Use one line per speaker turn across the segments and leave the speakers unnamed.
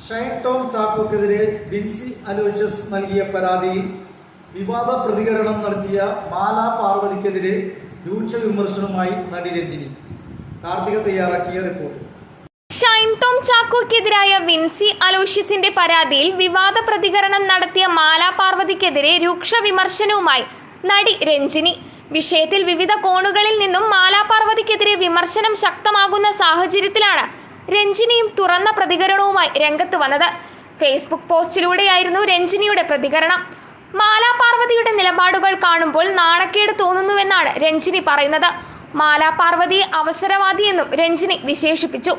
Shine Tom ചാക്കോക്കെതിരെ Vincy Aloysius നൽകിയ പരാതിയിൽ വിവാദ പ്രതികരണം നടത്തിയ മാലാ പാർവതിക്കെതിരെ രൂക്ഷ വിമർശനവുമായി നടി രഞ്ജിനി. കാർത്തിക തയ്യാറാക്കിയ റിപ്പോർട്ട്.
ഷൈൻ ടോം ചാക്കോക്കെതിരായ വിൻസി അലോഷ്യസിന്റെ പരാതിയിൽ വിവാദ പ്രതികരണം നടത്തിയ മാലാ പാർവതിക്കെതിരെ രൂക്ഷ വിമർശനവുമായി നടി രഞ്ജിനി. വിഷയത്തിൽ വിവിധ കോണുകളിൽ നിന്നും മാലാ പാർവതിക്കെതിരെ വിമർശനം ശക്തമാകുന്ന സാഹചര്യത്തിലാണ് രഞ്ജിനിയും തുറന്ന പ്രതികരണവുമായി രംഗത്ത് വന്നത്. ഫേസ്ബുക്ക് പോസ്റ്റിലൂടെയായിരുന്നു രഞ്ജിനിയുടെ പ്രതികരണം. മാലാ പാർവതിയുടെ നിലപാടുകൾ കാണുമ്പോൾ നാണക്കേട് തോന്നുന്നുവെന്നാണ് രഞ്ജിനി പറയുന്നത്. മാലാ പാർവതിയെ അവസരവാദിയെന്നും രഞ്ജിനി വിശേഷിപ്പിച്ചു.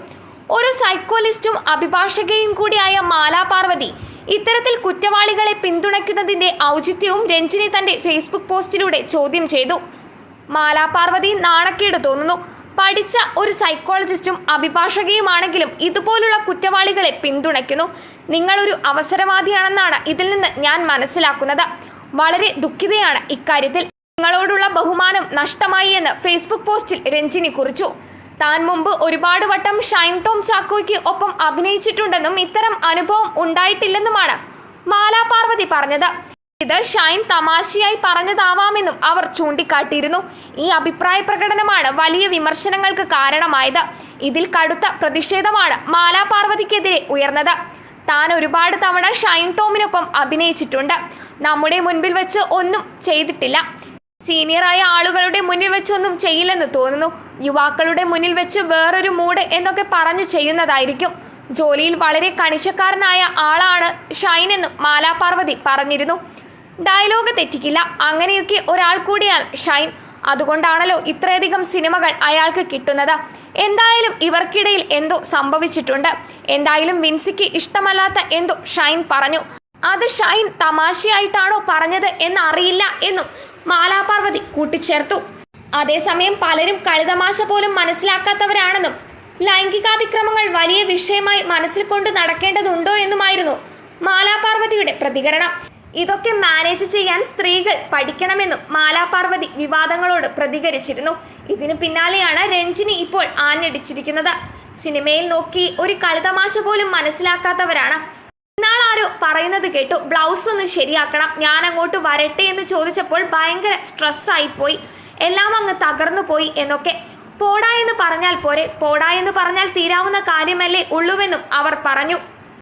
ഒരു സൈക്കോളിസ്റ്റും അഭിഭാഷകയും കൂടിയായ മാലാ പാർവതി ഇത്തരത്തിൽ കുറ്റവാളികളെ പിന്തുണയ്ക്കുന്നതിന്റെ ഔചിത്യവും രഞ്ജിനി തന്റെ ഫേസ്ബുക്ക് പോസ്റ്റിലൂടെ ചോദ്യം ചെയ്തു. മാലാ പാർവതി നാണക്കേട് തോന്നുന്നു. പഠിച്ച ഒരു സൈക്കോളജിസ്റ്റും അഭിഭാഷകയുമാണെങ്കിലും ഇതുപോലുള്ള കുറ്റവാളികളെ പിന്തുണയ്ക്കുന്നു. നിങ്ങളൊരു അവസരവാദിയാണെന്നാണ് ഇതിൽ നിന്ന് ഞാൻ മനസ്സിലാക്കുന്നത്. വളരെ ദുഃഖിതയാണ് ഇക്കാര്യത്തിൽ. നിങ്ങളോടുള്ള ബഹുമാനം നഷ്ടമായി എന്ന് ഫേസ്ബുക്ക് പോസ്റ്റിൽ രഞ്ജിനി കുറിച്ചു. താൻ മുമ്പ് ഒരുപാട് വട്ടം ഷൈൻ ടോം ചാക്കോയ്ക്ക് ഒപ്പം അഭിനയിച്ചിട്ടുണ്ടെന്നും ഇത്തരം അനുഭവം ഉണ്ടായിട്ടില്ലെന്നുമാണ് മാലാ പാർവതി പറഞ്ഞത്. ഇത് ഷൈൻ തമാശയായി പറഞ്ഞതാവാമെന്നും അവർ ചൂണ്ടിക്കാട്ടിയിരുന്നു. ഈ അഭിപ്രായ പ്രകടനമാണ് വലിയ വിമർശനങ്ങൾക്ക് കാരണമായത്. ഇതിൽ കടുത്ത പ്രതിഷേധമാണ് മാലാ പാർവതിക്കെതിരെ ഉയർന്നത്. താൻ ഒരുപാട് തവണ ഷൈൻ ടോമിനൊപ്പം അഭിനയിച്ചിട്ടുണ്ട്. നമ്മുടെ മുൻപിൽ വെച്ച് ഒന്നും ചെയ്തിട്ടില്ല. സീനിയറായ ആളുകളുടെ മുന്നിൽ വെച്ചൊന്നും ചെയ്യില്ലെന്ന് തോന്നുന്നു. യുവാക്കളുടെ മുന്നിൽ വെച്ച് വേറൊരു മൂഡ് എന്നൊക്കെ പറഞ്ഞു ചെയ്യുന്നതായിരിക്കും. ജോലിയിൽ വളരെ കണിശക്കാരനായ ആളാണ് ഷൈൻ എന്നും മാലാ പാർവതി പറഞ്ഞിരുന്നു. ഡയലോഗ് തെറ്റിക്കില്ല, അങ്ങനെയൊക്കെ ഒരാൾ കൂടിയാണ് ഷൈൻ. അതുകൊണ്ടാണല്ലോ ഇത്രയധികം സിനിമകൾ അയാൾക്ക് കിട്ടുന്നത്. എന്തായാലും ഇവർക്കിടയിൽ എന്തോ സംഭവിച്ചിട്ടുണ്ട്. എന്തായാലും വിൻസിക്ക് ഇഷ്ടമല്ലാത്ത എന്തോ ഷൈൻ പറഞ്ഞു. അത് ഷൈൻ തമാശയായിട്ടാണോ പറഞ്ഞത് എന്നറിയില്ല എന്നും മാലാ പാർവതി കൂട്ടിച്ചേർത്തു. അതേസമയം പലരും കളിതമാശ പോലും മനസ്സിലാക്കാത്തവരാണെന്നും ലൈംഗികാതിക്രമങ്ങൾ വലിയ വിഷയമായി മനസ്സിൽ കൊണ്ട് നടക്കേണ്ടതുണ്ടോ എന്നുമായിരുന്നു മാലാ പാർവതിയുടെ പ്രതികരണം. ഇതൊക്കെ മാനേജ് ചെയ്യാൻ സ്ത്രീകൾ പഠിക്കണമെന്നും മാലാ പാർവതി വിവാദങ്ങളോട് പ്രതികരിച്ചിരുന്നു. ഇതിനു പിന്നാലെയാണ് രഞ്ജിനി ഇപ്പോൾ ആഞ്ഞടിച്ചിരിക്കുന്നത്. സിനിമയിൽ നോക്കി ഒരു കളിതമാശ പോലും മനസ്സിലാക്കാത്തവരാണ്. ഇന്നാളാരോ പറയുന്നത് കേട്ടു, ബ്ലൗസ് ഒന്ന് ശരിയാക്കണം, ഞാൻ അങ്ങോട്ട് വരട്ടെ എന്ന് ചോദിച്ചപ്പോൾ ഭയങ്കര സ്ട്രെസ്സായിപ്പോയി, എല്ലാം അങ്ങ് തകർന്നു പോയി എന്നൊക്കെ. പോടാ എന്ന് പറഞ്ഞാൽ പോരെ, പോടാ എന്ന് പറഞ്ഞാൽ തീരാവുന്ന കാര്യമല്ലേ ഉള്ളുവെന്നും അവർ പറഞ്ഞു.